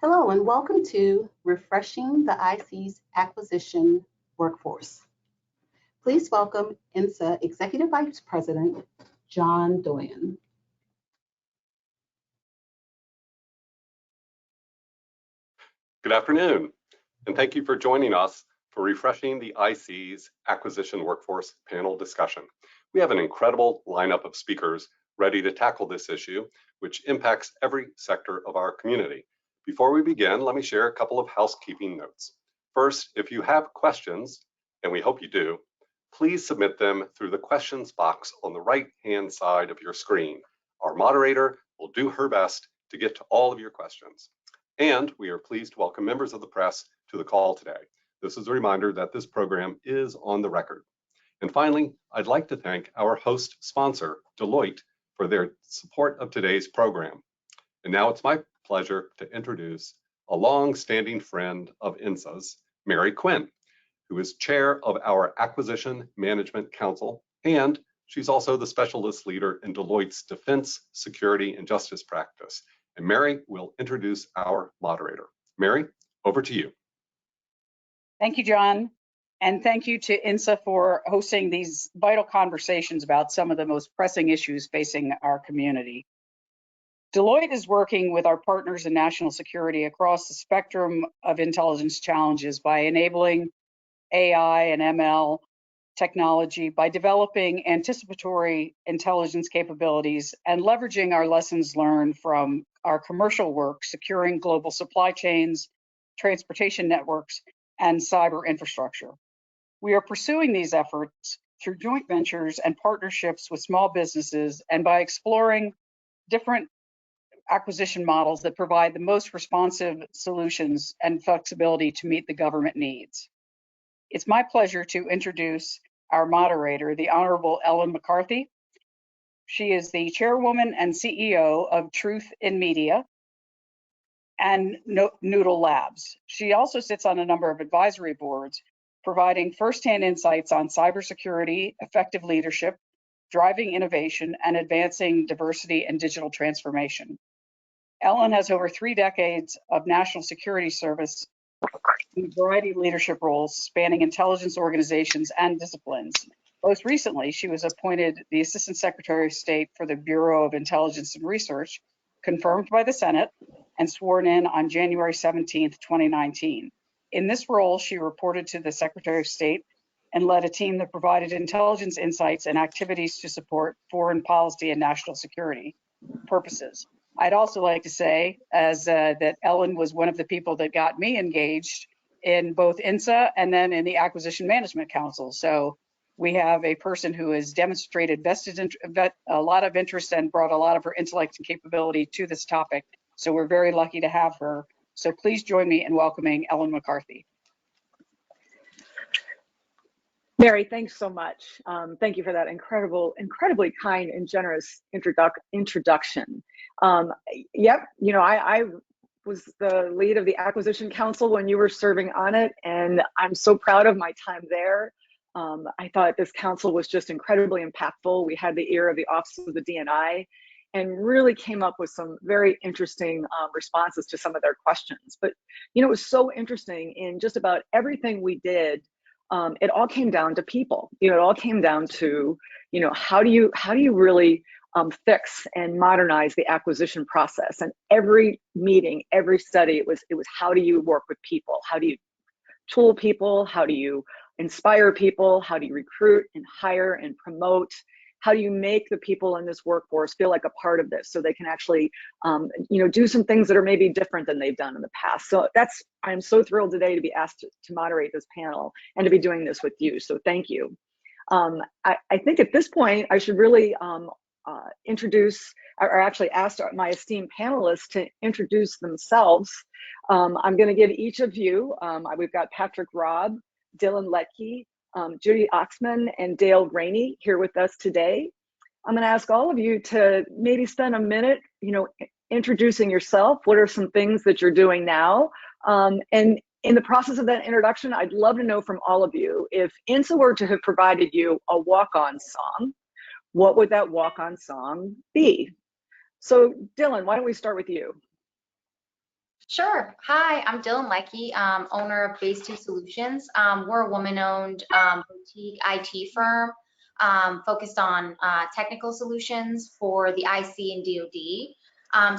Hello and welcome to Refreshing the IC's Acquisition Workforce. Please welcome INSA Executive Vice President, John Doyen. Good afternoon, and thank you for joining us for Refreshing the IC's Acquisition Workforce panel discussion. We have an incredible lineup of speakers ready to tackle this issue, which impacts every sector of our community. Before we begin, let me share a couple of housekeeping notes. First, if you have questions, and we hope you do, please submit them through the questions box on the right-hand side of your screen. Our moderator will do her best to get to all of your questions. And we are pleased to welcome members of the press to the call today. This is a reminder that this program is on the record. And finally, I'd like to thank our host sponsor, Deloitte, for their support of today's program. And now it's my pleasure to introduce a long-standing friend of INSA's, Mary Quinn, who is chair of our Acquisition Management Council, and she's also the specialist leader in Deloitte's Defense, Security, and Justice practice. And Mary will introduce our moderator. Mary, over to you. Thank you, John. And thank you to INSA for hosting these vital conversations about some of the most pressing issues facing our community. Deloitte is working with our partners in national security across the spectrum of intelligence challenges by enabling AI and ML technology, by developing anticipatory intelligence capabilities, and leveraging our lessons learned from our commercial work, securing global supply chains, transportation networks, and cyber infrastructure. We are pursuing these efforts through joint ventures and partnerships with small businesses and by exploring different acquisition models that provide the most responsive solutions and flexibility to meet the government needs. It's my pleasure to introduce our moderator, the Honorable Ellen McCarthy. She is the chairwoman and CEO of Truth in Media and Noodle Labs. She also sits on a number of advisory boards, providing firsthand insights on cybersecurity, effective leadership, driving innovation, and advancing diversity and digital transformation. Ellen has over 3 decades of national security service in a variety of leadership roles spanning intelligence organizations and disciplines. Most recently, she was appointed the Assistant Secretary of State for the Bureau of Intelligence and Research, confirmed by the Senate, and sworn in on January 17, 2019. In this role, she reported to the Secretary of State and led a team that provided intelligence insights and activities to support foreign policy and national security purposes. I'd also like to say that Ellen was one of the people that got me engaged in both INSA and then in the Acquisition Management Council. So we have a person who has demonstrated a lot of interest and brought a lot of her intellect and capability to this topic. So we're very lucky to have her. So please join me in welcoming Ellen McCarthy. Mary, thanks so much. Thank you for that incredibly kind and generous introduction. Yep, you know, I was the lead of the Acquisition Council when you were serving on it, and I'm so proud of my time there. I thought this council was just incredibly impactful. We had the ear of the Office of the DNI and really came up with some very interesting responses to some of their questions. But, you know, it was so interesting in just about everything we did. It all came down to people. You know, it all came down to, you know, how do you really fix and modernize the acquisition process? And every meeting, every study, it was how do you work with people? How do you tool people? How do you inspire people? How do you recruit and hire and promote? How do you make the people in this workforce feel like a part of this so they can actually, you know, do some things that are maybe different than they've done in the past? So I'm so thrilled today to be asked to moderate this panel and to be doing this with you. So thank you. I think at this point, I should really introduce, or actually ask my esteemed panelists to introduce themselves. I'm going to give each of you, we've got Patrick Robb, Dylan Leckie, Judith Oxman, and Dale Rainey here with us today. I'm going to ask all of you to maybe spend a minute, you know, introducing yourself. What are some things that you're doing now? And in the process of that introduction, I'd love to know from all of you, if INSA were to have provided you a walk-on song, what would that walk-on song be? So Dylan, why don't we start with you? Sure. Hi, I'm Dylan Leckie, owner of Base 2 Solutions. We're a woman-owned boutique IT firm focused on technical solutions for the IC and DoD.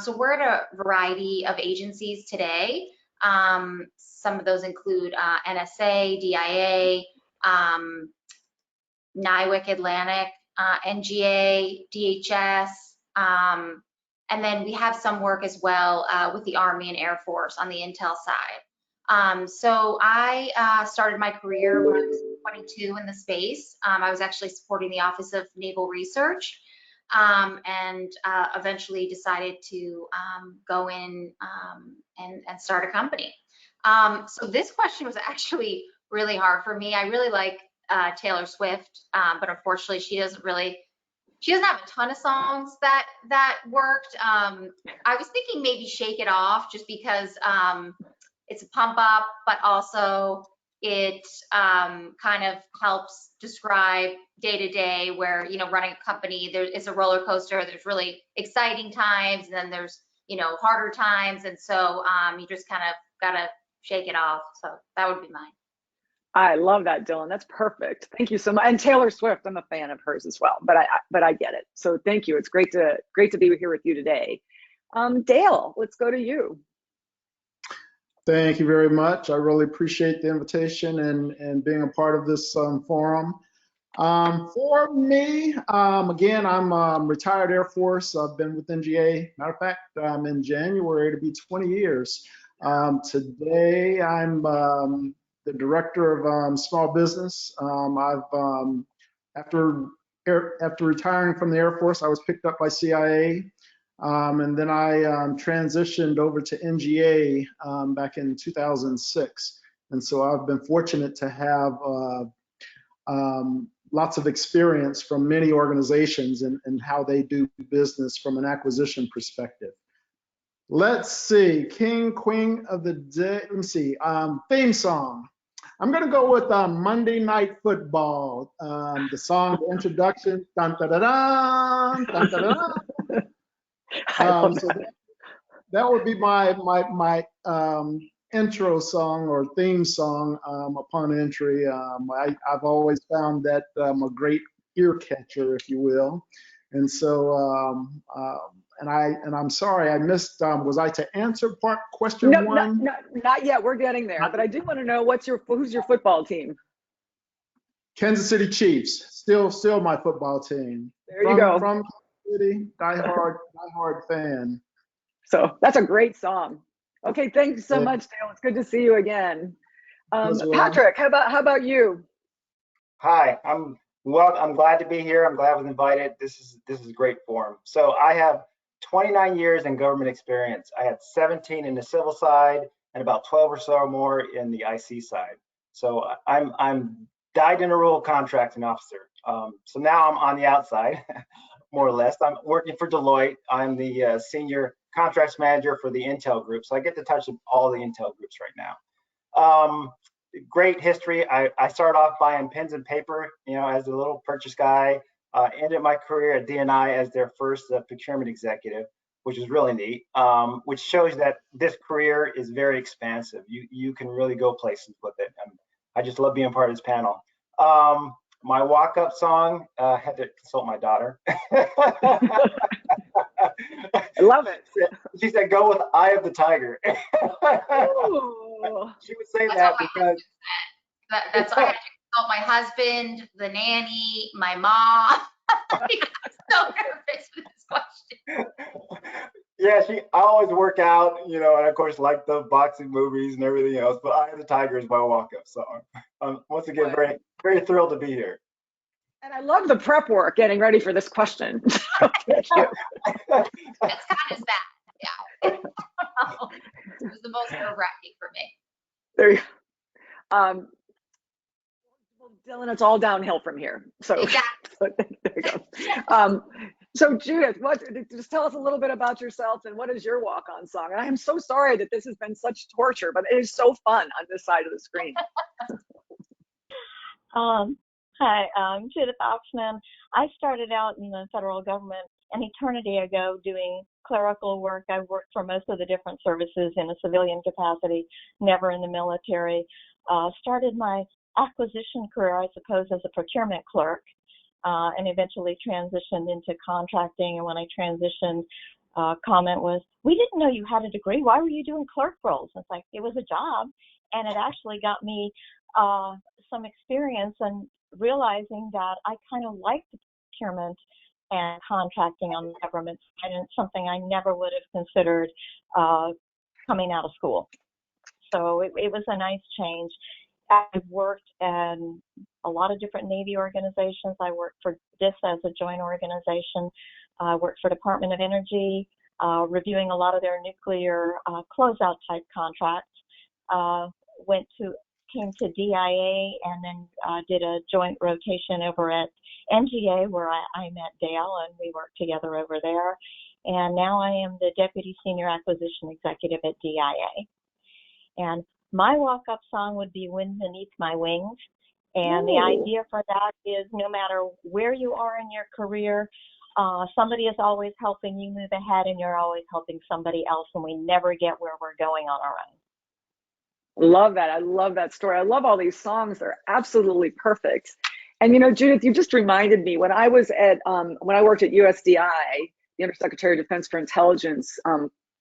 So we're at a variety of agencies today. Some of those include NSA, DIA, NIWC Atlantic, NGA, DHS, and then we have some work as well with the Army and Air Force on the intel side. So I started my career when I was 22 in the space. I was actually supporting the Office of Naval Research, and eventually decided to go in and start a company. So this question was actually really hard for me. I really like Taylor Swift, but unfortunately she doesn't have a ton of songs that worked. I was thinking maybe Shake It Off, just because it's a pump up, but also it kind of helps describe day to day where, running a company, it's a roller coaster. There's really exciting times, and then there's, harder times. And so you just kind of gotta shake it off. So that would be mine. I love that, Dylan. That's perfect. Thank you so much. And Taylor Swift, I'm a fan of hers as well, but I get it. So thank you. It's great to be here with you today. Dale, let's go to you. Thank you very much. I really appreciate the invitation and being a part of this forum. For me, again, I'm retired Air Force. I've been with NGA. Matter of fact, in January to be 20 years. Today, I'm the director of small business. After retiring from the Air Force, I was picked up by CIA. And then I transitioned over to NGA back in 2006. And so I've been fortunate to have lots of experience from many organizations and how they do business from an acquisition perspective. Let's see, King, Queen of the Day. Let me see, theme song. I'm gonna go with Monday Night Football. The song, the introduction, dun da da da, dun da da. So that would be my intro song or theme song upon entry. I've always found that I'm a great ear catcher, if you will. And so, and I'm sorry I missed. Was I to answer question one? Not yet. We're getting there. But I do want to know who's your football team? Kansas City Chiefs. Still my football team. There you go. From City, diehard fan. So that's a great song. Okay, thanks so much, Dale. It's good to see you again. Patrick, how about you? Hi, I'm glad to be here. I'm glad I was invited. This is a great forum. So I have 29 years in government experience. I had 17 in the civil side and about 12 or so more in the IC side. So I'm dyed in a role contracting officer. So now I'm on the outside. More or less. I'm working for Deloitte. I'm the senior contracts manager for the Intel group. So I get to touch all the Intel groups right now. Great history. I started off buying pens and paper, as a little purchase guy. Ended my career at DNI as their first procurement executive, which is really neat, which shows that this career is very expansive. You can really go places with it. And I just love being part of this panel. My walk-up song, had to consult my daughter. I love it. She said, go with Eye of the Tiger. She would say that because... That's why I had to consult my husband, the nanny, my mom. I'm so nervous for this question. Yeah, I always work out, and of course like the boxing movies and everything else, but Eye of the Tiger is my walk-up song. Once again, very, very thrilled to be here. And I love the prep work getting ready for this question. So thank you. It's kind of sad, yeah. It was the most nerve-wracking for me. There you go. Well, Dylan, it's all downhill from here. So, exactly. So there you go. So Judith, just tell us a little bit about yourself and what is your walk-on song? And I am so sorry that this has been such torture, but it is so fun on this side of the screen. Hi, I'm Judith Oxman. I started out in the federal government an eternity ago doing clerical work. I worked for most of the different services in a civilian capacity, never in the military. Started my acquisition career, I suppose, as a procurement clerk, and eventually transitioned into contracting. And when I transitioned, comment was, "We didn't know you had a degree. Why were you doing clerk roles?" It's like, it was a job, and it actually got me some experience and realizing that I kind of liked procurement and contracting on the government side, and it's something I never would have considered coming out of school. So it was a nice change. I've worked in a lot of different Navy organizations. I worked for DISA as a joint organization. I worked for Department of Energy, reviewing a lot of their nuclear closeout type contracts. Came to DIA and then did a joint rotation over at NGA, where I met Dale and we worked together over there. And now I am the Deputy Senior Acquisition Executive at DIA. And my walk-up song would be Wind Beneath My Wings. And the idea for that is no matter where you are in your career, somebody is always helping you move ahead and you're always helping somebody else, and we never get where we're going on our own. Love that. I love that story. I love all these songs. They're absolutely perfect. And, you know, Judith, you just reminded me when I was at, when I worked at USDI, the Undersecretary of Defense for Intelligence,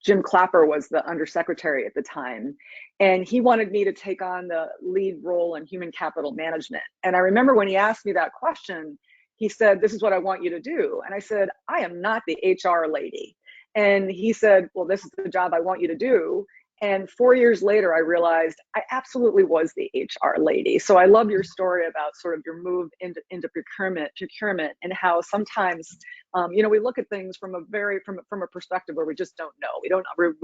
Jim Clapper was the undersecretary at the time, and he wanted me to take on the lead role in human capital management. And I remember when he asked me that question, he said, "This is what I want you to do." And I said, "I am not the HR lady." And he said, "Well, this is the job I want you to do." And 4 years later, I realized I absolutely was the HR lady. So I love your story about sort of your move into procurement, and how sometimes, you know, we look at things from a perspective where we just don't know. We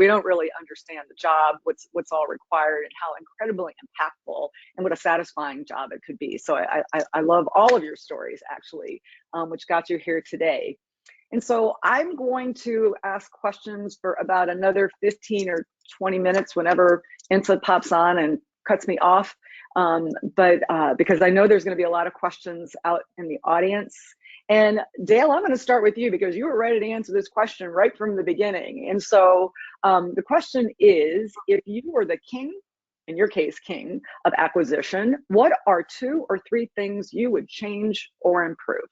don't really understand the job, what's all required, and how incredibly impactful and what a satisfying job it could be. So I love all of your stories, actually, which got you here today. And so I'm going to ask questions for about another 15 or 20 minutes whenever INSA pops on and cuts me off. But because I know there's going to be a lot of questions out in the audience. And Dale, I'm going to start with you because you were ready to answer this question right from the beginning. And so the question is, if you were the king, in your case, king of acquisition, what are 2 or 3 things you would change or improve?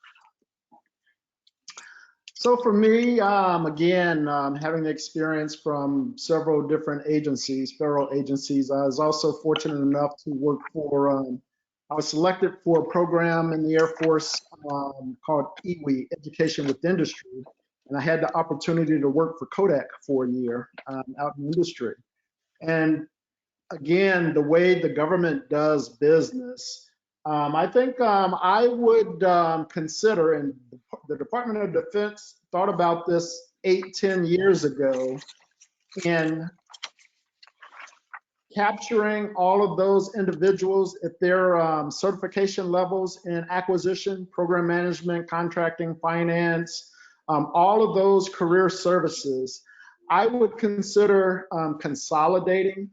So for me, again, having the experience from several different agencies, federal agencies, I was also fortunate enough to work for, I was selected for a program in the Air Force called EWI, Education with Industry. And I had the opportunity to work for Kodak for a year out in industry. And again, the way the government does business, I think I would consider, and the Department of Defense thought about this 8-10 years ago, in capturing all of those individuals at their certification levels in acquisition, program management, contracting, finance, all of those career services. I would consider consolidating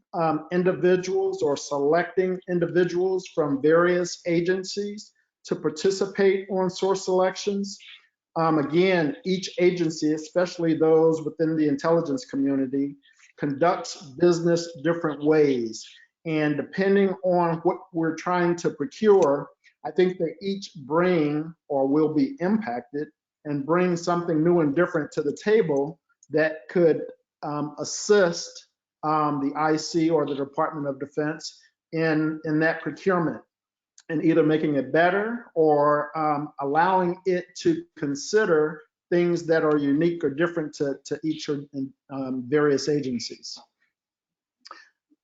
individuals or selecting individuals from various agencies to participate on source selections. Again, each agency, especially those within the intelligence community, conducts business different ways. And depending on what we're trying to procure, I think they each bring or will be impacted and bring something new and different to the table that could assist the IC or the Department of Defense in that procurement, and either making it better or allowing it to consider things that are unique or different to each various agencies.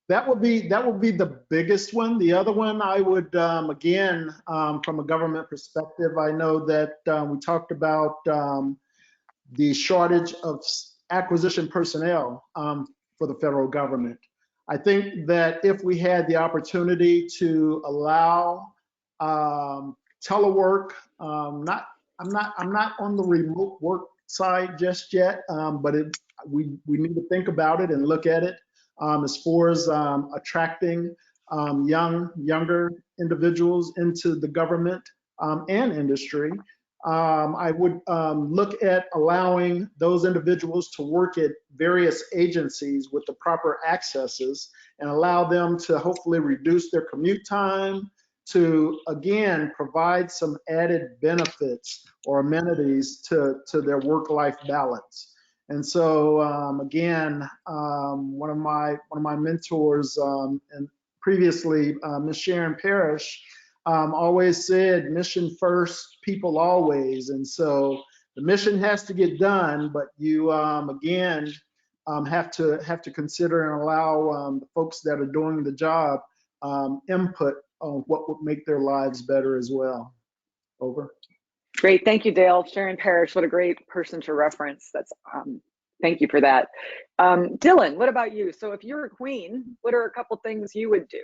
That would be the biggest one. The other one I would, again, from a government perspective, I know that we talked about the shortage of acquisition personnel for the federal government. I think that if we had the opportunity to allow telework, I'm not on the remote work side just yet, but we need to think about it and look at it as far as attracting younger individuals into the government and industry. I would look at allowing those individuals to work at various agencies with the proper accesses and allow them to hopefully reduce their commute time, to again provide some added benefits or amenities to their work-life balance. And so again, one of my mentors and previously, Ms. Sharon Parrish, always said, mission first, people always. And so the mission has to get done, but you again have to consider and allow the folks that are doing the job input on what would make their lives better as well. Over. Great, thank you, Dale. Sharon Parrish, what a great person to reference. That's thank you for that. Dylan, what about you? So if you're a queen, what are a couple things you would do?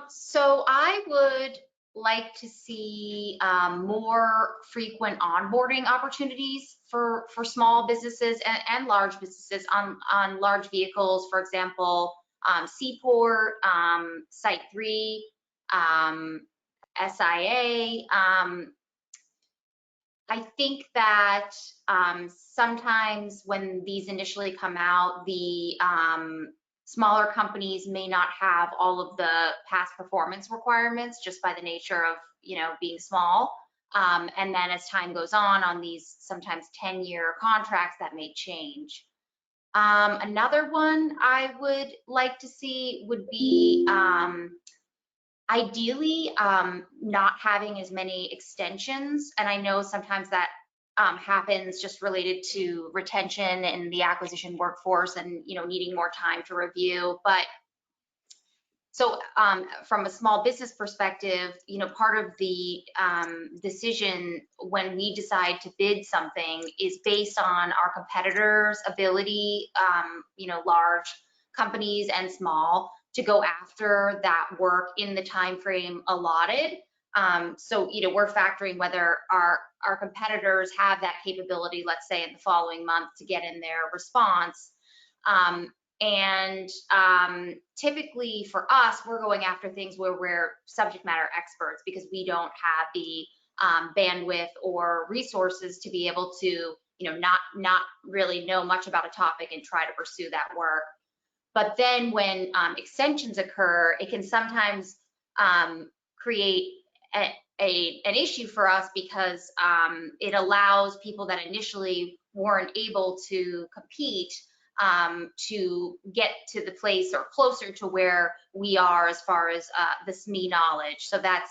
So I would like to see more frequent onboarding opportunities for small businesses and large businesses on large vehicles, for example, Seaport, Site 3, SIA. I think that sometimes when these initially come out, the smaller companies may not have all of the past performance requirements just by the nature of, being small. And then as time goes on these sometimes 10-year contracts, that may change. Another one I would like to see would be ideally not having as many extensions. And I know sometimes that happens just related to retention and the acquisition workforce and needing more time to review. But so from a small business perspective, part of the decision when we decide to bid something is based on our competitors' ability, large companies and small, to go after that work in the time frame allotted. So we're factoring whether our competitors have that capability, let's say in the following month, to get in their response. And typically for us, we're going after things where we're subject matter experts because we don't have the bandwidth or resources to be able to, not really know much about a topic and try to pursue that work. But then when extensions occur, it can sometimes create an issue for us because it allows people that initially weren't able to compete to get to the place or closer to where we are as far as the SME knowledge. So that's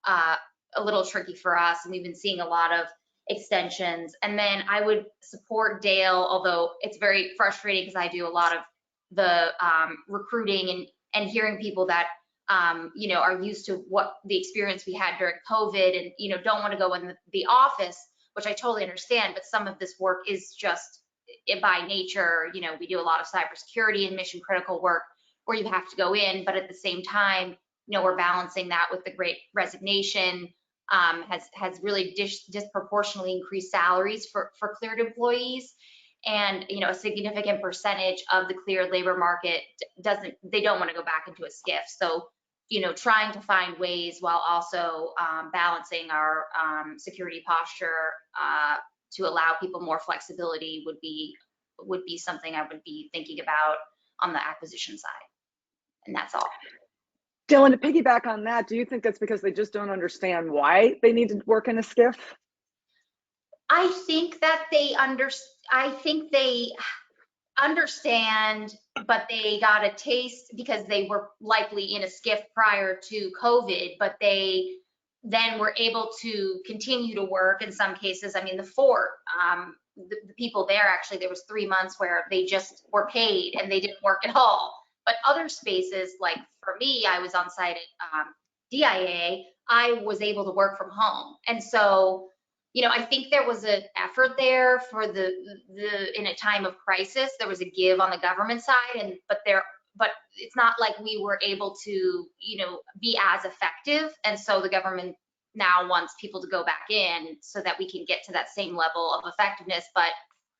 a little tricky for us, and we've been seeing a lot of extensions. And then I would support Dale, although it's very frustrating because I do a lot of the recruiting and hearing people that are used to what the experience we had during COVID and don't want to go in the office, which I totally understand, but some of this work is just by nature, we do a lot of cybersecurity and mission critical work where you have to go in, but at the same time, we're balancing that with the Great Resignation, has really disproportionately increased salaries for cleared employees. And a significant percentage of the cleared labor market they don't want to go back into a SCIF. So trying to find ways while also balancing our security posture to allow people more flexibility would be something I would be thinking about on the acquisition side. And that's all. Dylan, to piggyback on that, do you think that's because they just don't understand why they need to work in a SCIF? I think that they understand, but they got a taste because they were likely in a SCIF prior to COVID, but they then were able to continue to work in some cases. I mean, the fort, the people there, actually, there was 3 months where they just were paid and they didn't work at all. But other spaces, like for me, I was on site at DIA, I was able to work from home. And so, I think there was an effort there for in a time of crisis, there was a give on the government side, but it's not like we were able to, be as effective. And so the government now wants people to go back in so that we can get to that same level of effectiveness, but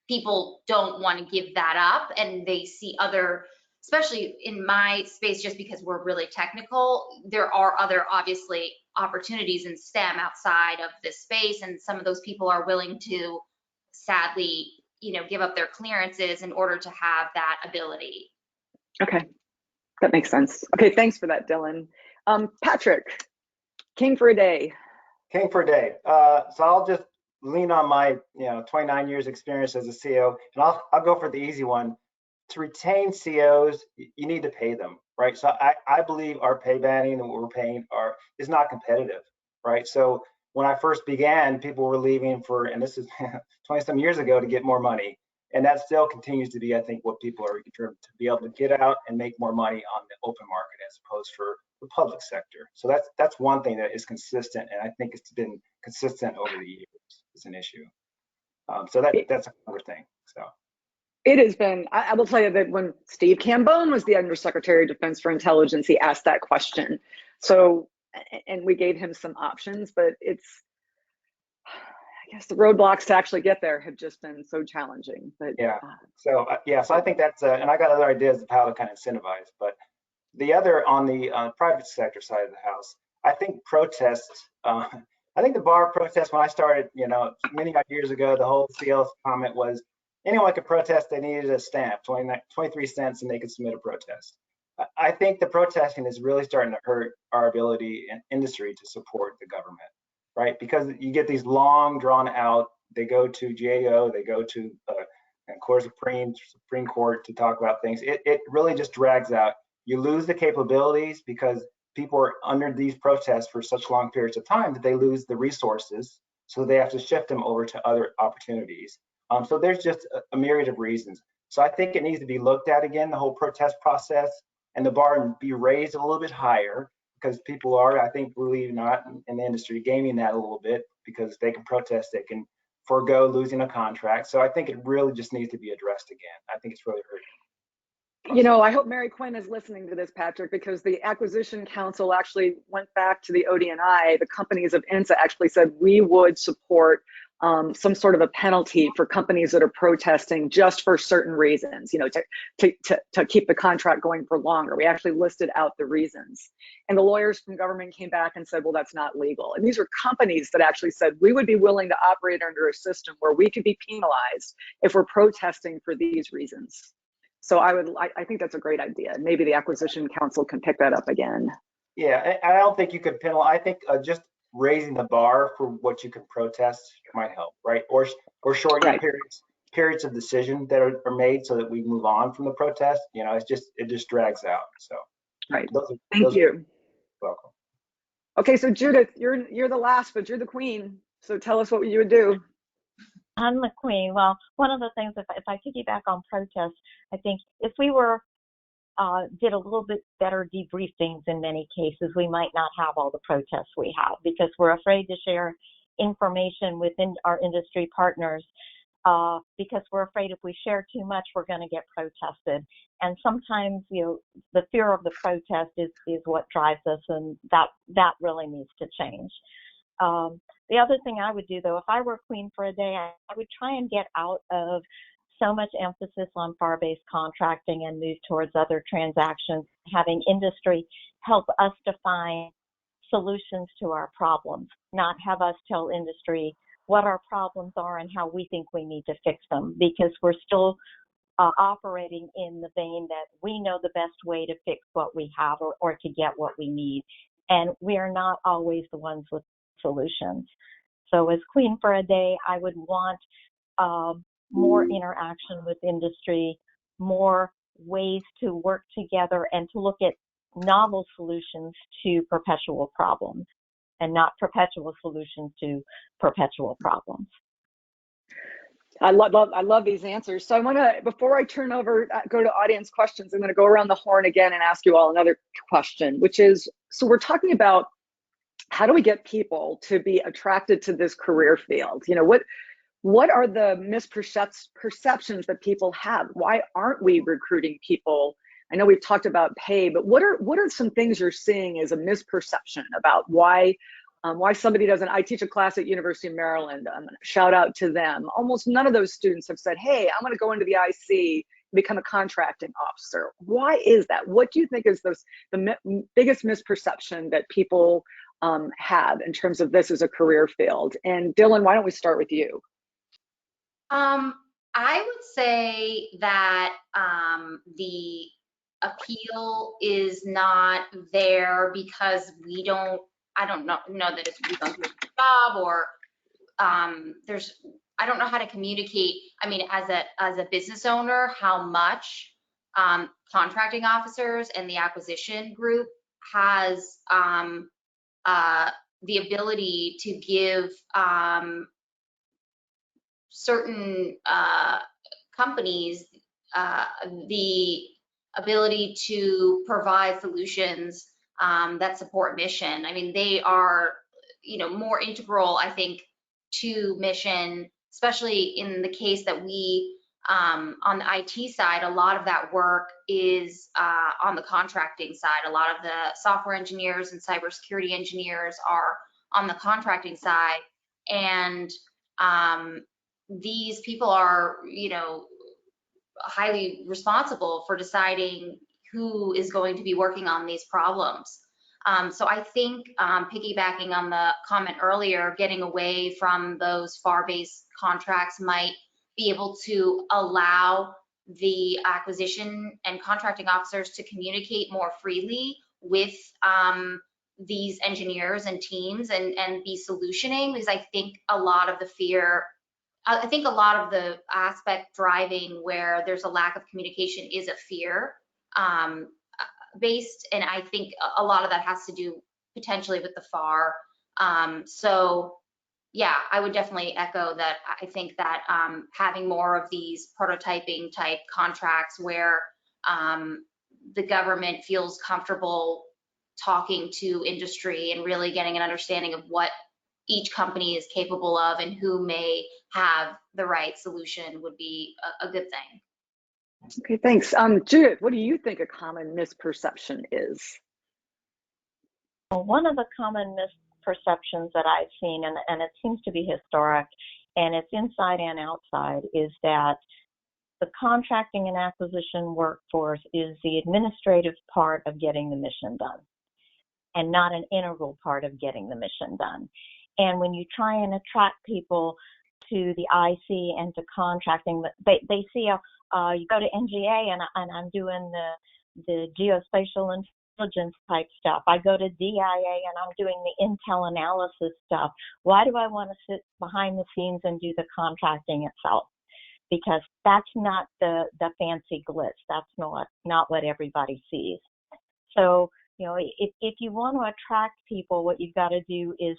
people don't want to give that up, and they see other, especially in my space, just because we're really technical, there are other obviously opportunities in STEM outside of this space, and some of those people are willing to sadly, give up their clearances in order to have that ability. Okay, that makes sense. Okay, thanks for that, Dylan. Patrick, king for a day. King for a day. So I'll just lean on my 29 years experience as a CO, and I'll go for the easy one. To retain COs, you need to pay them, right? So I believe our pay banding and what we're paying is not competitive, right? So when I first began, people were leaving and this is 20 some years ago, to get more money. And that still continues to be, I think, what people are determined to be able to get out and make more money on the open market as opposed for the public sector. So that's one thing that is consistent, and I think it's been consistent over the years. It's an issue. So that's another thing. So. It has been, I will tell you that when Steve Cambone was the Undersecretary of Defense for Intelligence, he asked that question. So, and we gave him some options, but I guess the roadblocks to actually get there have just been so challenging. But yeah, so I think that's, and I got other ideas of how to kind of incentivize. But the other, on the private sector side of the house, I think protests, I think the bar protest, when I started, many years ago, the whole CL's comment was, anyone could protest, they needed a stamp, 23 cents, and they could submit a protest. I think the protesting is really starting to hurt our ability in industry to support the government, right? Because you get these long drawn out, they go to GAO, they go to Supreme Court to talk about things. It really just drags out. You lose the capabilities because people are under these protests for such long periods of time that they lose the resources. So they have to shift them over to other opportunities. So there's just a myriad of reasons. So I think it needs to be looked at again, the whole protest process, and the bar be raised a little bit higher, because people are, I think, believe it or not, in the industry, gaming that a little bit, because they can protest, they can forego losing a contract. So I think it really just needs to be addressed again. I think it's really hurting. I hope Mary Quinn is listening to this, Patrick, because the Acquisition Council actually went back to the ODNI. The companies of INSA actually said we would support some sort of a penalty for companies that are protesting just for certain reasons, to keep the contract going for longer. We actually listed out the reasons. And the lawyers from government came back and said, well, that's not legal. And these are companies that actually said we would be willing to operate under a system where we could be penalized if we're protesting for these reasons. So I think that's a great idea. Maybe the Acquisition Council can pick that up again. Yeah, I don't think you could penalize. I think just raising the bar for what you can protest might help, right? Or shortening periods of decision that are made so that we move on from the protest. It just drags out. So right. Thank you. Welcome. Okay, so Judith, you're the last, but you're the queen. So tell us what you would do. I'm the queen. Well, one of the things, if I piggyback on protests, I think if we did a little bit better debriefings in many cases, we might not have all the protests we have, because we're afraid to share information within our industry partners, because we're afraid if we share too much, we're going to get protested. And sometimes, the fear of the protest is what drives us, and that really needs to change. The other thing I would do, though, if I were queen for a day, I would try and get out of so much emphasis on FAR-based contracting and move towards other transactions, having industry help us define solutions to our problems, not have us tell industry what our problems are and how we think we need to fix them, because we're still operating in the vein that we know the best way to fix what we have or to get what we need. And we are not always the ones with solutions. So as queen for a day, I would want more interaction with industry, more ways to work together, and to look at novel solutions to perpetual problems, and not perpetual solutions to perpetual problems. I love these answers. So I want to, before I turn over, go to audience questions, I'm going to go around the horn again and ask you all another question, which is, so we're talking about how do we get people to be attracted to this career field? What are the misperceptions that people have? Why aren't we recruiting people? I know we've talked about pay, but what are some things you're seeing as a misperception about why somebody doesn't? I teach a class at University of Maryland. Shout out to them. Almost none of those students have said, hey, I'm going to go into the IC, become a contracting officer. Why is that? What do you think is the biggest misperception that people have in terms of this as a career field? And Dylan, why don't we start with you? I would say that the appeal is not there because I don't know that we don't do a job, or I don't know how to communicate. I mean, as a business owner, how much contracting officers and the acquisition group has the ability to give certain companies the ability to provide solutions that support mission. I mean, they are, more integral, I think, to mission, especially in the case that we, on the IT side, a lot of that work is on the contracting side. A lot of the software engineers and cybersecurity engineers are on the contracting side. And these people are, highly responsible for deciding who is going to be working on these problems. So I think piggybacking on the comment earlier, getting away from those FAR-based contracts might be able to allow the acquisition and contracting officers to communicate more freely with these engineers and teams and be solutioning, because I think a lot of the aspect driving where there's a lack of communication is a fear based, and I think a lot of that has to do potentially with the FAR. So yeah, I would definitely echo that. I think that having more of these prototyping type contracts where the government feels comfortable talking to industry and really getting an understanding of what each company is capable of and who may have the right solution would be a good thing. Okay, thanks. Judith, what do you think a common misperception is? Well, one of the common misperceptions that I've seen, and it seems to be historic, and it's inside and outside, is that the contracting and acquisition workforce is the administrative part of getting the mission done, and not an integral part of getting the mission done. And when you try and attract people to the IC and to contracting, they see you go to NGA and I'm doing the geospatial intelligence type stuff. I go to DIA and I'm doing the intel analysis stuff. Why do I want to sit behind the scenes and do the contracting itself? Because that's not the fancy glitz. That's not what everybody sees. So, if you want to attract people, what you've got to do is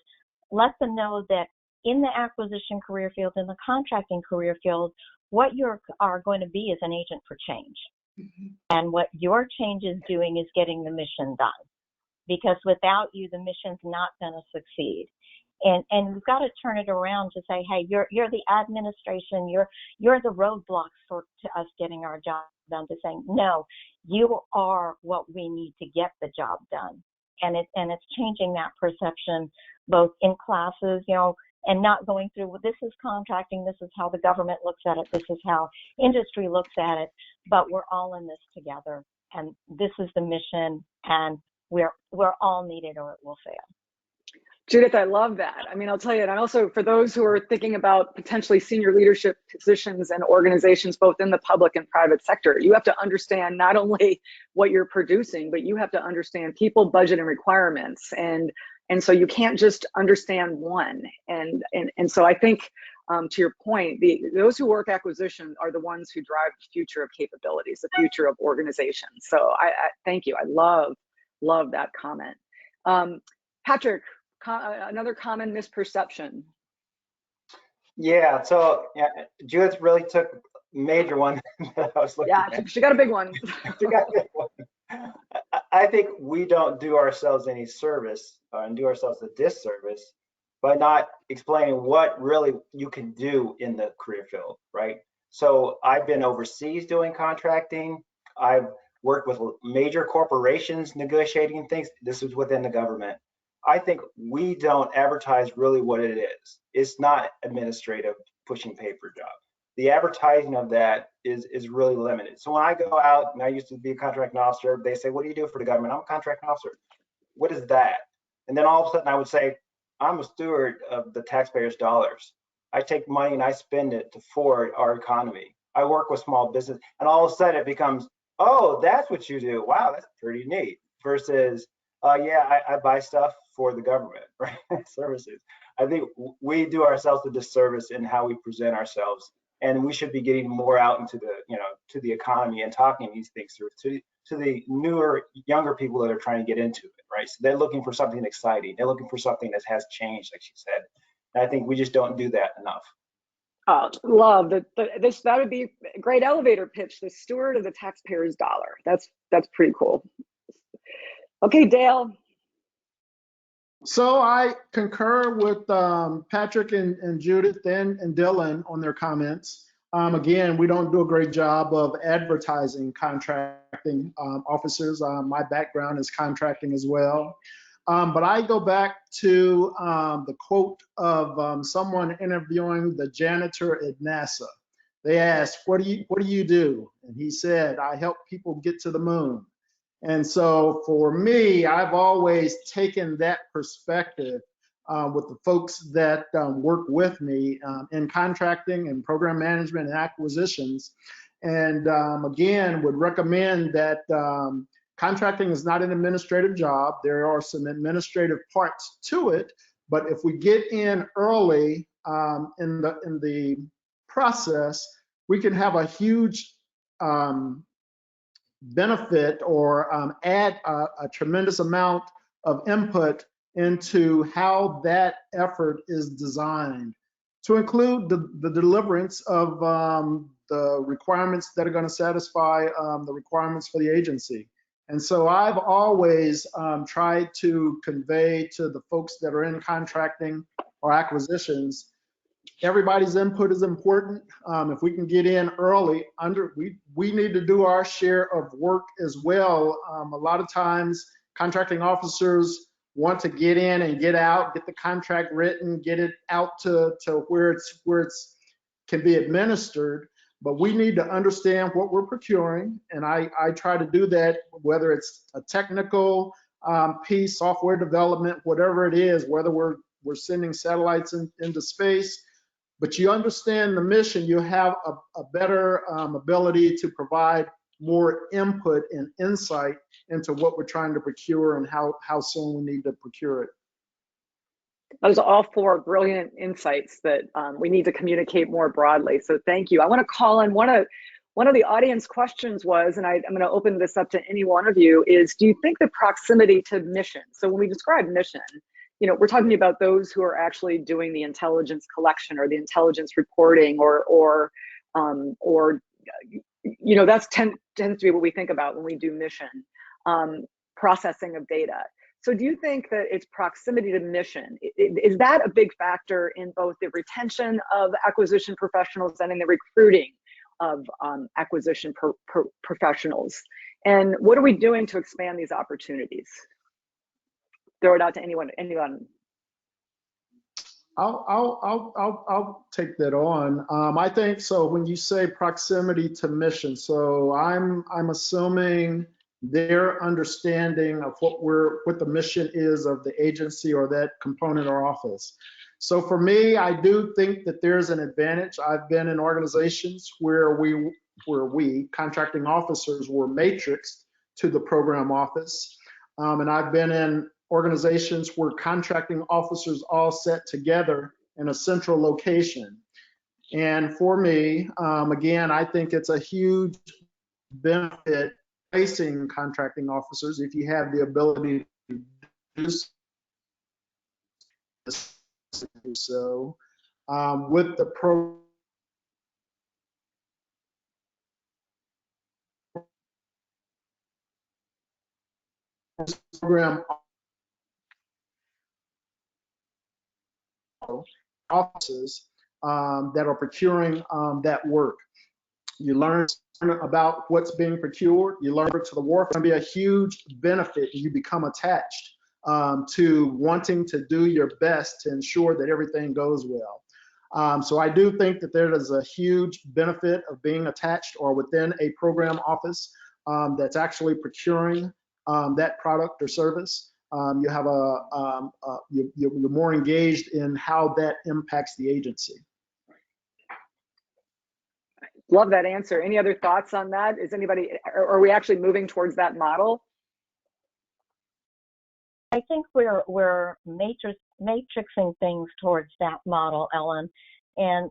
let them know that in the acquisition career field, in the contracting career field, what you are going to be is an agent for change. Mm-hmm. And what your change is doing is getting the mission done. Because without you, the mission's not going to succeed. And we've got to turn it around to say, hey, you're the administration, you're the roadblocks to us getting our job done, to saying, no, you are what we need to get the job done. And it's changing that perception both in classes, and not going through, well, this is contracting, this is how the government looks at it, this is how industry looks at it, but we're all in this together, and this is the mission, and we're all needed or it will fail. Judith, I love that. I mean, I'll tell you, and also for those who are thinking about potentially senior leadership positions and organizations, both in the public and private sector, you have to understand not only what you're producing, but you have to understand people, budget, and requirements. And so you can't just understand one. And so I think, to your point, those who work acquisition are the ones who drive the future of capabilities, the future of organizations. So I thank you. I love that comment. Patrick, another common misperception. Yeah, so Judith really took a major one that I was looking at. Yeah, she got a big one. She got a big one. I think we don't do ourselves any service and do ourselves a disservice by not explaining what really you can do in the career field, right? So I've been overseas doing contracting. I've worked with major corporations negotiating things. This is within the government. I think we don't advertise really what it is. It's not administrative pushing paper job. The advertising of that is really limited. So when I go out, and I used to be a contracting officer, they say, what do you do for the government? I'm a contracting officer. What is that? And then all of a sudden I would say, I'm a steward of the taxpayers' dollars. I take money and I spend it to forward our economy. I work with small business, and all of a sudden it becomes, oh, that's what you do. Wow, that's pretty neat. Versus, yeah, I buy stuff for the government, right? Services. I think we do ourselves a disservice in how we present ourselves, and we should be getting more out into the, to the economy and talking these things through to the newer, younger people that are trying to get into it, right? So they're looking for something exciting. They're looking for something that has changed, like she said. And I think we just don't do that enough. Love that. That would be a great elevator pitch. The steward of the taxpayer's dollar. That's pretty cool. Okay, Dale. So I concur with Patrick and Judith and Dylan on their comments. Again, we don't do a great job of advertising contracting officers. My background is contracting as well. But I go back to the quote of someone interviewing the janitor at NASA. They asked, what do you do? And he said, I help people get to the moon. And so for me, I've always taken that perspective with the folks that work with me in contracting and program management and acquisitions. And again, would recommend that contracting is not an administrative job. There are some administrative parts to it, but if we get in early in the process, we can have a huge benefit or add a tremendous amount of input into how that effort is designed to include the deliverance of the requirements that are going to satisfy the requirements for the agency. And so I've always tried to convey to the folks that are in contracting or acquisitions, everybody's input is important. If we can get in early, we need to do our share of work as well. A lot of times contracting officers want to get in and get out, get the contract written, get it out to where it's can be administered. But we need to understand what we're procuring, and I try to do that, whether it's a technical piece, software development, whatever it is, whether we're sending satellites into space. But you understand the mission, you have a better ability to provide more input and insight into what we're trying to procure and how soon we need to procure it. Those are all four brilliant insights that we need to communicate more broadly. So thank you. I want to call in one of the audience questions was, and I'm going to open this up to any one of you, is do you think the proximity to mission? So when we describe mission, we're talking about those who are actually doing the intelligence collection or the intelligence reporting or that's tends to be what we think about when we do mission, processing of data. So do you think that it's proximity to mission? Is that a big factor in both the retention of acquisition professionals and in the recruiting of acquisition professionals? And what are we doing to expand these opportunities? Throw it out to anyone. I'll take that on. I think so. When you say proximity to mission, so I'm assuming their understanding of what the mission is of the agency or that component or office. So for me, I do think that there's an advantage. I've been in organizations where we contracting officers were matrixed to the program office, and I've been in organizations where contracting officers all sat together in a central location. And for me, again, I think it's a huge benefit facing contracting officers if you have the ability to do so with the program offices that are procuring that work. You learn about what's being procured. You learn to the war. It's going to be a huge benefit. You become attached to wanting to do your best to ensure that everything goes well. So I do think that there is a huge benefit of being attached or within a program office that's actually procuring that product or service. you have you're more engaged in how that impacts the agency. Love that answer. Any other thoughts on that? Is anybody, are we actually moving towards that model? I think we're matrixing things towards that model, Ellen, and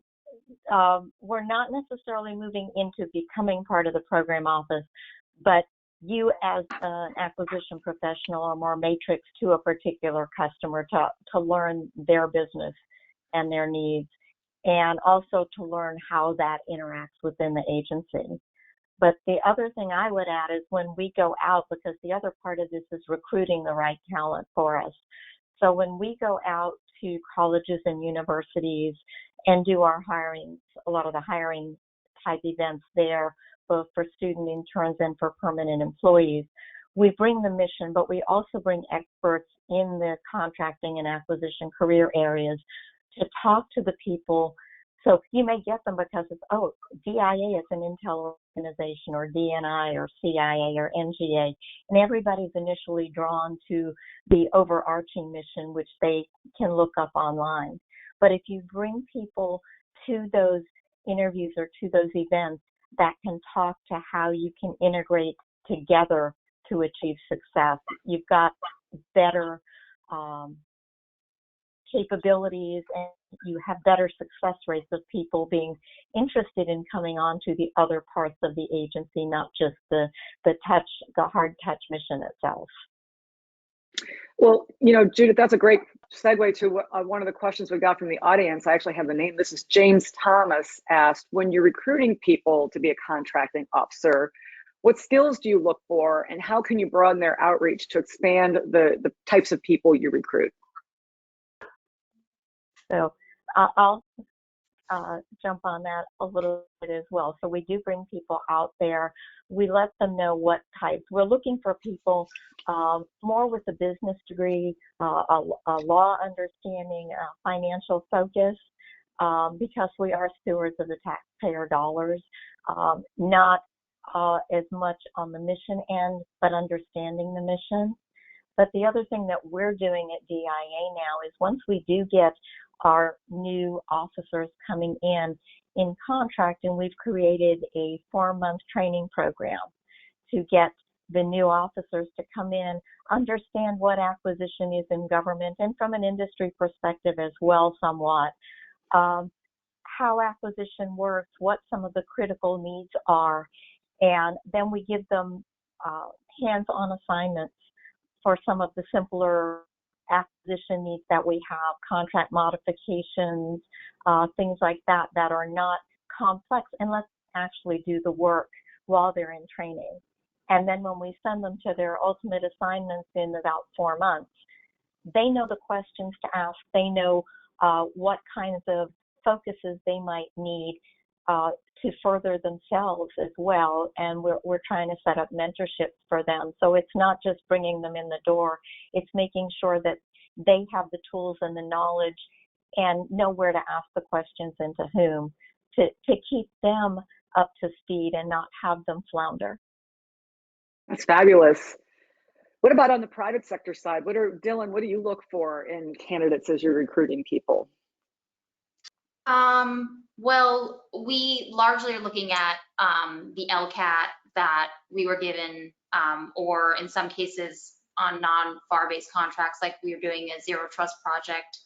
we're not necessarily moving into becoming part of the program office, but you as an acquisition professional are more matrix to a particular customer to learn their business and their needs, and also to learn how that interacts within the agency. But the other thing I would add is when we go out, because the other part of this is recruiting the right talent for us. So when we go out to colleges and universities and do our hiring, a lot of the hiring type events there, both for student interns and for permanent employees, we bring the mission, but we also bring experts in the contracting and acquisition career areas to talk to the people. So you may get them because it's, oh, DIA is an intel organization, or DNI or CIA or NGA, and everybody's initially drawn to the overarching mission, which they can look up online. But if you bring people to those interviews or to those events that can talk to how you can integrate together to achieve success, you've got better capabilities, and you have better success rates of people being interested in coming on to the other parts of the agency, not just the hard touch mission itself. Well, you know, Judith, that's a great segue to one of the questions we got from the audience. I actually have the name. This is James Thomas asked, when you're recruiting people to be a contracting officer, what skills do you look for, and how can you broaden their outreach to expand the types of people you recruit? So I'll jump on that a little bit as well. So we do bring people out there. We let them know what types. We're looking for people more with a business degree, a law understanding, financial focus, because we are stewards of the taxpayer dollars, not as much on the mission end, but understanding the mission. But the other thing that we're doing at DIA now is once we do get our new officers coming in contracting, we've created a 4-month training program to get the new officers to come in, understand what acquisition is in government, and from an industry perspective as well somewhat, how acquisition works, what some of the critical needs are, and then we give them hands-on assignments for some of the simpler acquisition needs that we have, contract modifications, things like that are not complex, and let's actually do the work while they're in training. And then when we send them to their ultimate assignments in about 4 months, they know the questions to ask, they know what kinds of focuses they might need to further themselves as well, and we're trying to set up mentorships for them. So it's not just bringing them in the door, it's making sure that they have the tools and the knowledge and know where to ask the questions and to whom to keep them up to speed and not have them flounder. That's fabulous. What about on the private sector side? Dylan, what do you look for in candidates as you're recruiting people? Well, we largely are looking at the LCAT that we were given, or in some cases on non-FAR-based contracts, like we are doing a zero trust project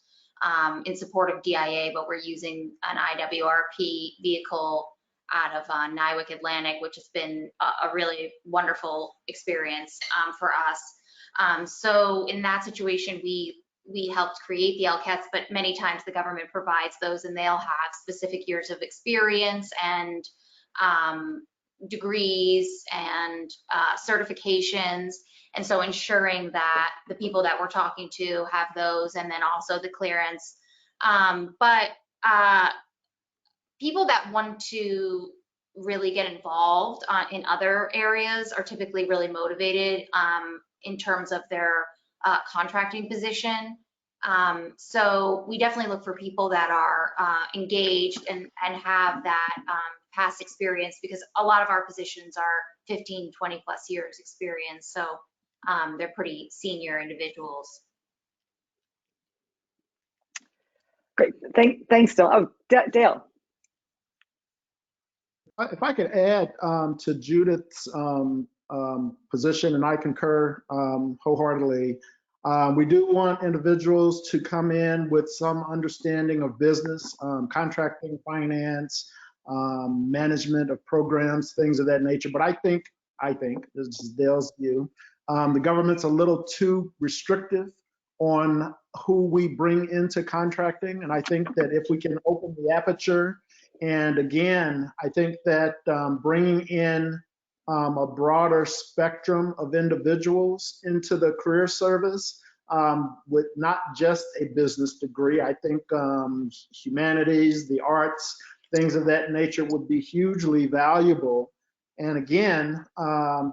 in support of DIA, but we're using an IWRP vehicle out of Nywick Atlantic, which has been a really wonderful experience for us. So in that situation, we helped create the LCATs, but many times the government provides those, and they'll have specific years of experience and degrees and certifications. And so ensuring that the people that we're talking to have those, and then also the clearance. But people that want to really get involved in other areas are typically really motivated in terms of their contracting position. So we definitely look for people that are engaged and have that past experience, because a lot of our positions are 15, 20 plus years experience. So they're pretty senior individuals. Great. Thanks, Dylan. Oh, Dale. If I could add to Judith's position, and I concur wholeheartedly, we do want individuals to come in with some understanding of business, contracting, finance, management of programs, things of that nature. But I think, this is Dale's view, the government's a little too restrictive on who we bring into contracting. And I think that if we can open the aperture, and again, I think that bringing in a broader spectrum of individuals into the career service with not just a business degree, I think humanities, the arts, things of that nature would be hugely valuable. And again,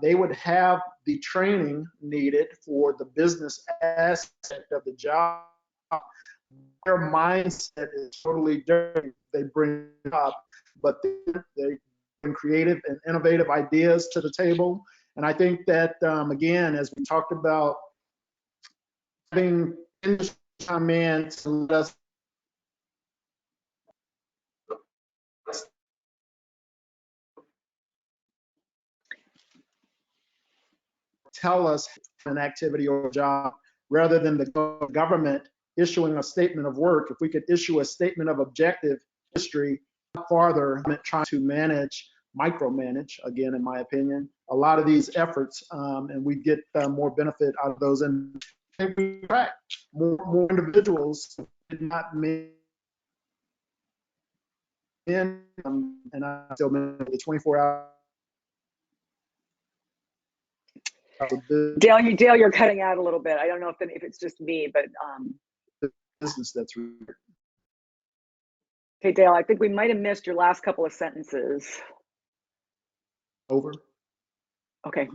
they would have the training needed for the business aspect of the job. Their mindset is totally different. They bring it up, but they bring creative and innovative ideas to the table. And I think that, again, as we talked about, having industry come in to let us tell us an activity or a job rather than the government issuing a statement of work. If we could issue a statement of objective industry farther, trying to micromanage, again, in my opinion, a lot of these efforts, and we get more benefit out of those. And we attract more individuals, not men. And I still remember the 24-hour. Dale, you're cutting out a little bit. I don't know if it's just me, but business that's weird. Okay, Dale, I think we might have missed your last couple of sentences. Over. Okay.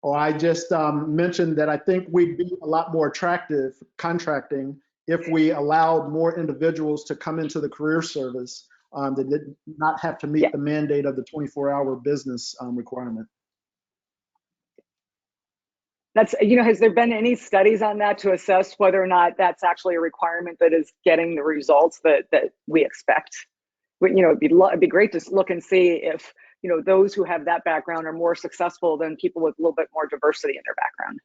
I just mentioned that I think we'd be a lot more attractive contracting if we allowed more individuals to come into the career service that did not have to meet the mandate of the 24-hour business requirement. That's, has there been any studies on that to assess whether or not that's actually a requirement that is getting the results that we expect? It'd be great to look and see if, those who have that background are more successful than people with a little bit more diversity in their background.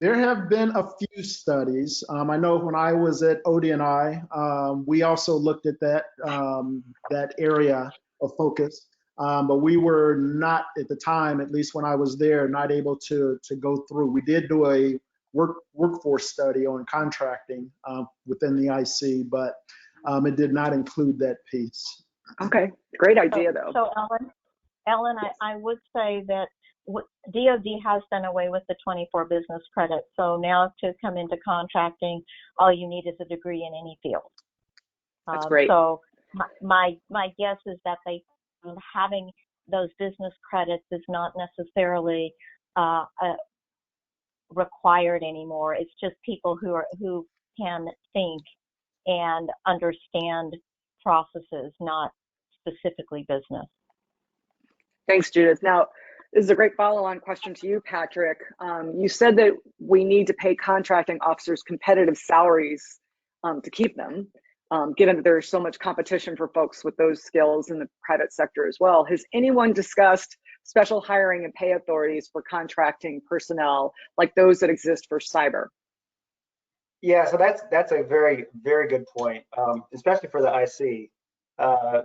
There have been a few studies. I know when I was at ODNI, we also looked at that area of focus, but we were not at the time, at least when I was there, not able to go through. We did do a workforce study on contracting within the IC, but it did not include that piece. Okay, great idea though. So Ellen, I would say that DOD has done away with the 24 business credits. So now to come into contracting, all you need is a degree in any field. That's great. So my guess is that having those business credits is not necessarily required anymore. It's just people who can think and understand processes, not specifically business. Thanks, Judith. Now, this is a great follow-on question to you, Patrick. You said that we need to pay contracting officers competitive salaries to keep them, given that there's so much competition for folks with those skills in the private sector as well. Has anyone discussed special hiring and pay authorities for contracting personnel like those that exist for cyber? Yeah, so that's a very, very good point, especially for the IC.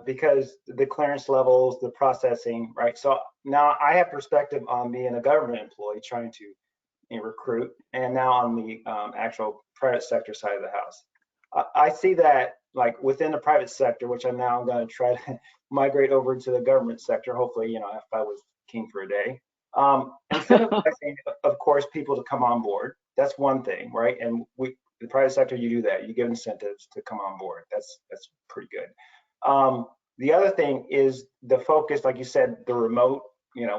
Because the clearance levels, the processing, right? So now I have perspective on being a government employee trying to recruit, and now on the actual private sector side of the house. I see that like within the private sector, which I'm now going to try to migrate over into the government sector, hopefully, if I was king for a day. Incentivizing, of course, people to come on board. That's one thing, right? And the private sector, you do that. You give incentives to come on board. That's pretty good. The other thing is the focus, like you said, the remote,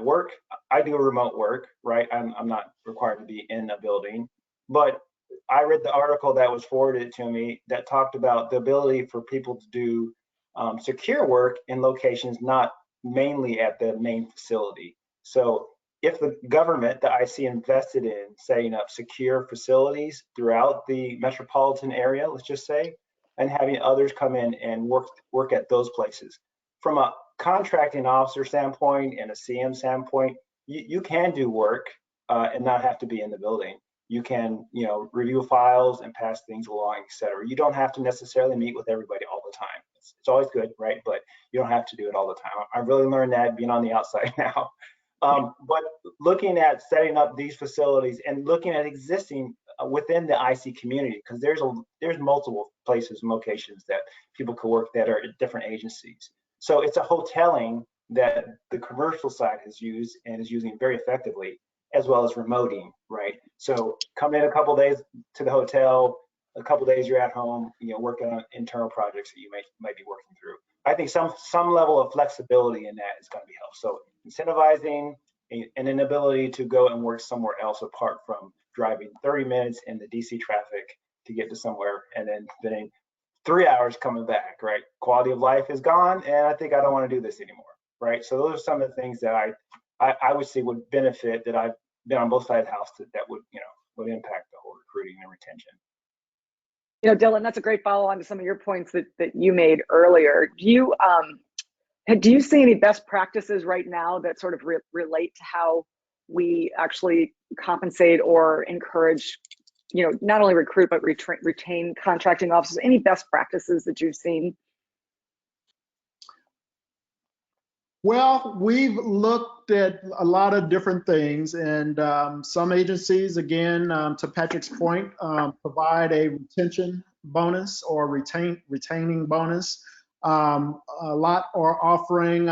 work. I do remote work, right? I'm not required to be in a building, but I read the article that was forwarded to me that talked about the ability for people to do secure work in locations not mainly at the main facility. So if the government, the IC, invested in setting up secure facilities throughout the metropolitan area, let's just say, and having others come in and work at those places. From a contracting officer standpoint and a CM standpoint, you can do work and not have to be in the building. You can, review files and pass things along, et cetera. You don't have to necessarily meet with everybody all the time. It's always good, right? But you don't have to do it all the time. I've really learned that being on the outside now. But looking at setting up these facilities and looking at existing within the IC community, because there's multiple places and locations that people could work that are at different agencies. So it's a hoteling that the commercial side has used and is using very effectively, as well as remoting, right? So come in a couple days to the hotel, a couple days you're at home, working on internal projects that you might be working through. I think some level of flexibility in that is going to be helpful. So incentivizing and an ability to go and work somewhere else apart from driving 30 minutes in the DC traffic to get to somewhere and then spending 3 hours coming back, right? Quality of life is gone, and I think I don't want to do this anymore, right? So those are some of the things that I would see would benefit, that I've been on both sides of the house that would, would impact the whole recruiting and retention. Dylan, that's a great follow on to some of your points that you made earlier. Do you see any best practices right now that sort of relate to how we actually compensate or encourage, not only recruit, but retain contracting officers? Any best practices that you've seen? Well, we've looked at a lot of different things, and some agencies, again, to Patrick's point, provide a retention bonus or retaining bonus. A lot are offering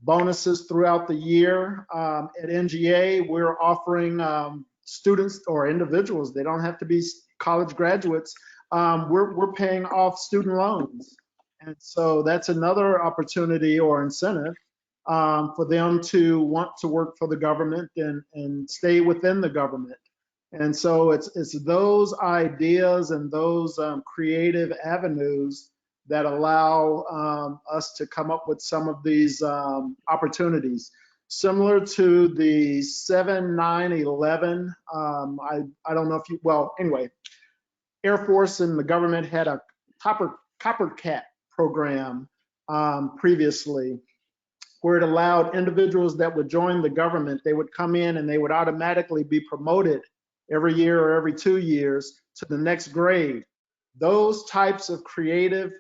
bonuses throughout the year. At NGA, we're offering students or individuals, they don't have to be college graduates, we're paying off student loans. And so that's another opportunity or incentive for them to want to work for the government and stay within the government. And so it's those ideas and those creative avenues that allow us to come up with some of these opportunities. Similar to the 7-9-11, I don't know if you, well, anyway, Air Force and the government had a coppercat program previously, where it allowed individuals that would join the government, they would come in and they would automatically be promoted every year or every 2 years to the next grade. Those types of creative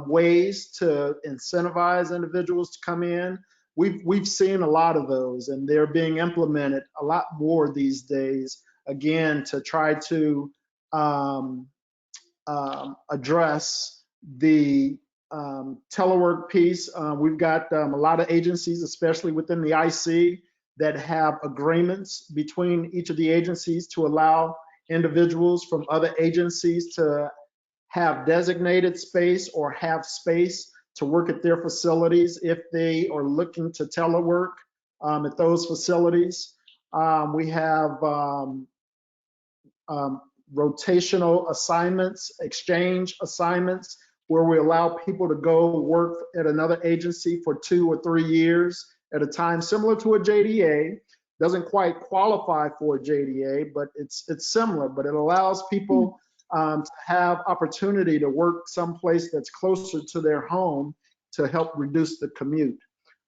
ways to incentivize individuals to come in, we've seen a lot of those, and they're being implemented a lot more these days, again, to try to address the telework piece. We've got a lot of agencies, especially within the IC, that have agreements between each of the agencies to allow individuals from other agencies to have designated space or have space to work at their facilities if they are looking to telework at those facilities. We have rotational assignments, exchange assignments, where we allow people to go work at another agency for 2 or 3 years at a time, similar to a JDA. Doesn't quite qualify for a JDA, but it's similar, but it allows people to have opportunity to work someplace that's closer to their home to help reduce the commute.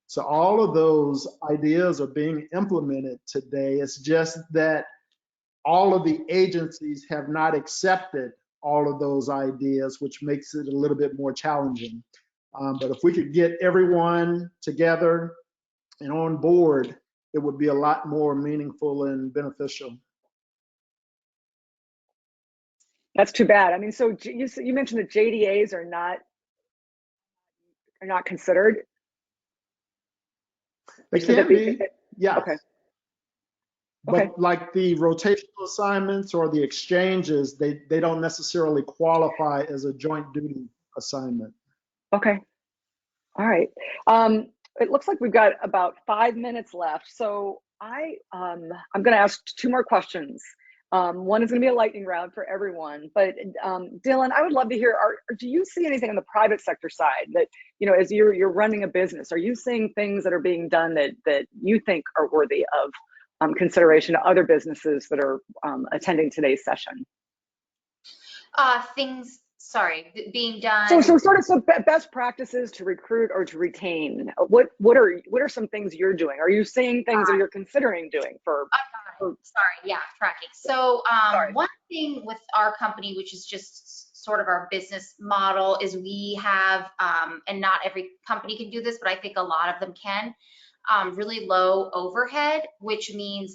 So all of those ideas are being implemented today. It's just that all of the agencies have not accepted all of those ideas, which makes it a little bit more challenging. But if we could get everyone together and on board, it would be a lot more meaningful and beneficial. That's too bad. I mean, so you mentioned that JDAs are not considered. They can be, yeah. Okay. But okay, like the rotational assignments or the exchanges, they don't necessarily qualify as a joint duty assignment. Okay. All right. It looks like we've got about 5 minutes left. So I'm going to ask 2 more questions. One is going to be a lightning round for everyone. But Dylan, I would love to hear, do you see anything on the private sector side that, you know, as you're running a business, are you seeing things that are being done that you think are worthy of consideration to other businesses that are attending today's session? Being done. So sort of some best practices to recruit or to retain. What are some things you're doing? Are you seeing things that you're considering doing for? Tracking. So one thing with our company, which is just sort of our business model, is we have, and not every company can do this, but I think a lot of them can, really low overhead, which means,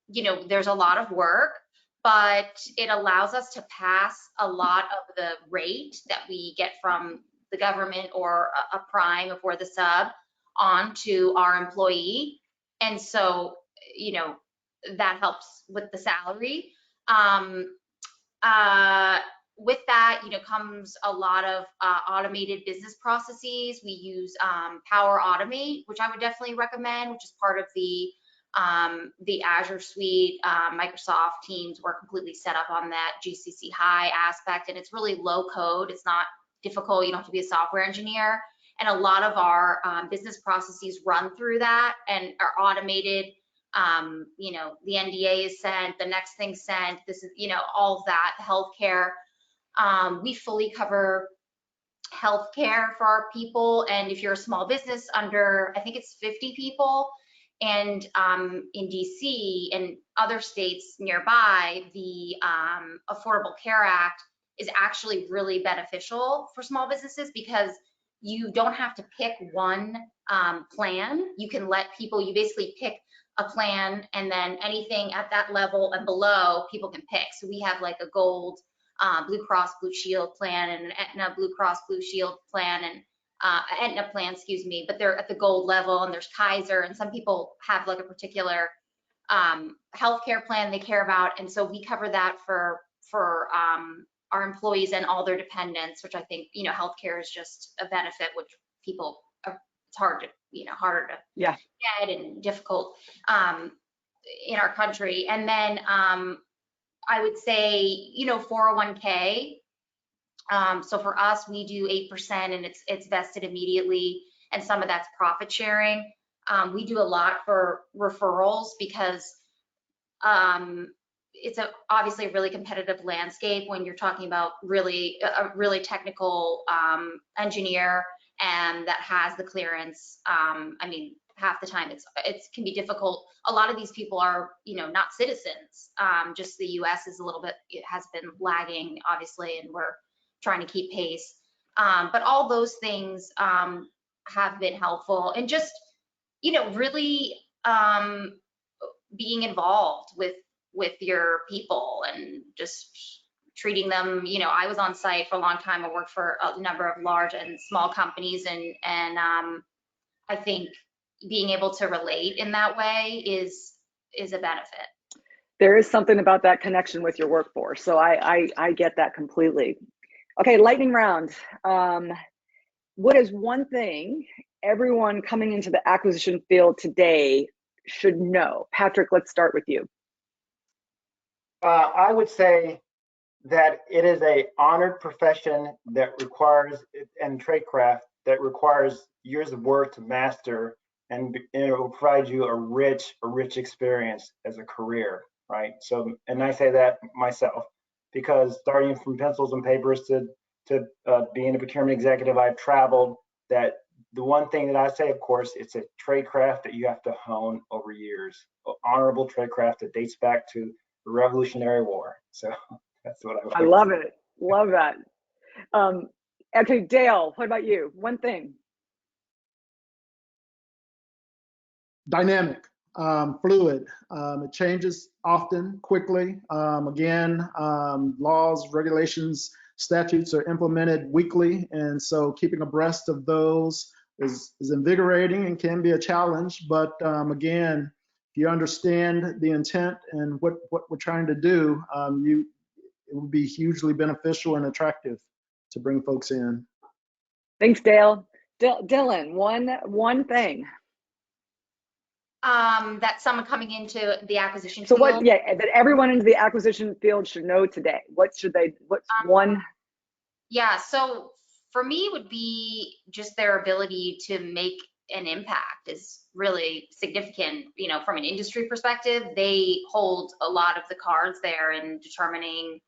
you know, there's a lot of work, but it allows us to pass a lot of the rate that we get from the government or a prime if we're the sub on to our employee. And so, you know, that helps with the salary. With that, you know, comes a lot of automated business processes. We use Power Automate, which I would definitely recommend, which is part of the Azure suite. Microsoft Teams, we're completely set up on that GCC high aspect, and it's really low code. It's not difficult. You don't have to be a software engineer. And a lot of our business processes run through that and are automated. You know, the NDA is sent, the next thing sent, this is, you know, all of that, healthcare. We fully cover healthcare for our people. And if you're a small business under, I think it's 50 people, and in DC and other states nearby, the Affordable Care Act is actually really beneficial for small businesses because you don't have to pick one plan. You can let people, you basically pick a plan, and then anything at that level and below people can pick. So we have like a gold Blue Cross Blue Shield plan and an Aetna Blue Cross Blue Shield plan and Aetna plan, excuse me, but they're at the gold level, and there's Kaiser, and some people have like a particular healthcare plan they care about, and so we cover that for our employees and all their dependents, which I think, you know, healthcare is just a benefit which people are, it's hard to, you know, harder to get and difficult in our country. And then I would say, you know, 401k. So for us, we do 8%, and it's vested immediately, and some of that's profit sharing. We do a lot for referrals because it's obviously a really competitive landscape when you're talking about a really technical engineer and that has the clearance. I mean, half the time it can be difficult. A lot of these people are, you know, not citizens. Just the U.S. is a little bit, it has been lagging, obviously, and we're trying to keep pace. But all those things have been helpful, and just, you know, really being involved with your people and just treating them. You know, I was on site for a long time. I worked for a number of large and small companies, and I think being able to relate in that way is a benefit. There is something about that connection with your workforce, so I get that completely. Okay, lightning round. What is one thing everyone coming into the acquisition field today should know? Patrick, let's start with you. I would say that it is a honored profession that requires, and tradecraft that requires years of work to master, and it will provide you a rich experience as a career, right? So, and I say that myself, because starting from pencils and papers to being a procurement executive, I've traveled. That the one thing that I say, of course, it's a tradecraft that you have to hone over years. Honorable tradecraft that dates back to the Revolutionary War. So that's what I love it. Love that. Okay, Dale, what about you? One thing. Dynamic, fluid. It changes often, quickly. Again, laws, regulations, statutes are implemented weekly, and so keeping abreast of those is invigorating and can be a challenge. But again, if you understand the intent and what we're trying to do, it will be hugely beneficial and attractive to bring folks in. Thanks, Dale. Dylan, one thing. That someone coming into the acquisition So field. what, yeah, that everyone into the acquisition field should know today. What should they, what's one? Yeah, so for me it would be just their ability to make an impact is really significant. You know, from an industry perspective, they hold a lot of the cards there in determining,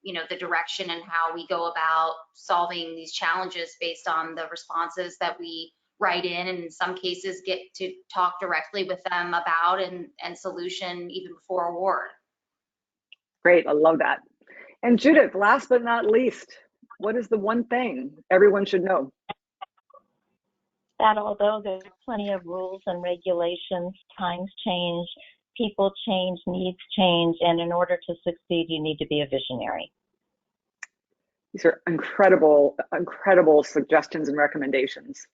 you know, the direction and how we go about solving these challenges based on the responses that we write in some cases get to talk directly with them about and solution even before award. Great, I love that. And Judith, last but not least, what is the one thing everyone should know? That although there's plenty of rules and regulations, times change, people change, needs change, and in order to succeed, you need to be a visionary. These are incredible, incredible suggestions and recommendations.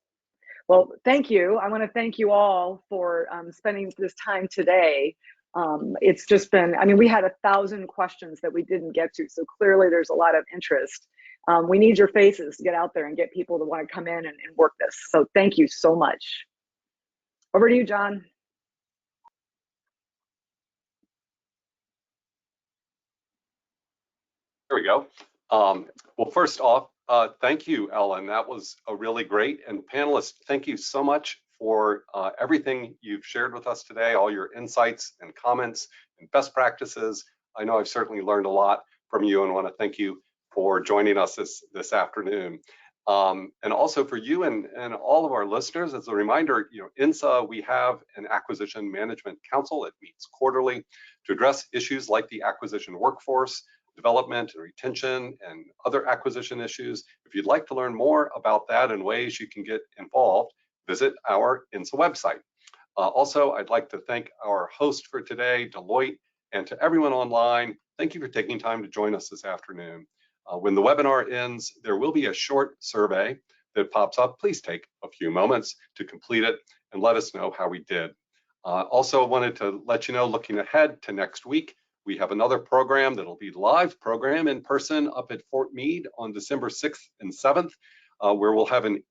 Well, thank you. I want to thank you all for spending this time today. It's just been, I mean, we had 1,000 questions that we didn't get to, so clearly there's a lot of interest. We need your faces to get out there and get people to want to come in and work this. So thank you so much. Over to you, John. There we go. Well, first off, thank you, Ellen. That was really great. And panelists, thank you so much for everything you've shared with us today, all your insights and comments and best practices. I know I've certainly learned a lot from you and want to thank you for joining us this afternoon. And also for you and all of our listeners, as a reminder, you know, INSA, we have an acquisition management council. It meets quarterly to address issues like the acquisition workforce, development and retention, and other acquisition issues. If you'd like to learn more about that and ways you can get involved, visit our INSA website. Also, I'd like to thank our host for today, Deloitte, and to everyone online, thank you for taking time to join us this afternoon. When the webinar ends, there will be a short survey that pops up. Please take a few moments to complete it and let us know how we did. Also wanted to let you know, looking ahead to next week, we have another program that'll be live program in person up at Fort Meade on December 6th and 7th, where we'll have an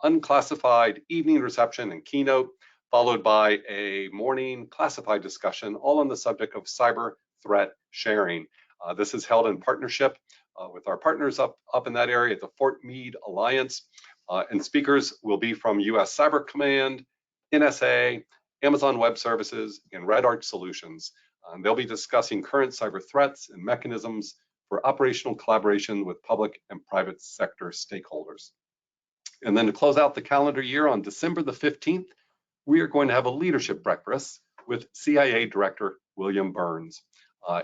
unclassified evening reception and keynote, followed by a morning classified discussion, all on the subject of cyber threat sharing. This is held in partnership with our partners up in that area at the Fort Meade Alliance. And speakers will be from US Cyber Command, NSA, Amazon Web Services, and Red Arch Solutions. They'll be discussing current cyber threats and mechanisms for operational collaboration with public and private sector stakeholders. And then to close out the calendar year on December the 15th, we are going to have a leadership breakfast with CIA Director William Burns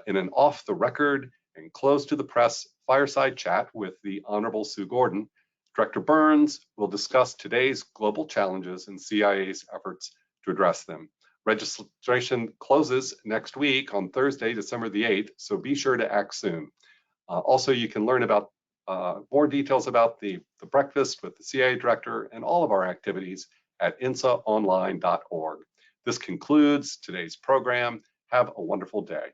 in an off-the-record and close to the press fireside chat with the Honorable Sue Gordon. Director Burns will discuss today's global challenges and CIA's efforts to address them. Registration closes next week on Thursday, December the 8th, so be sure to act soon. Also, you can learn about more details about the breakfast with the CIA Director and all of our activities at insaonline.org. This concludes today's program. Have a wonderful day.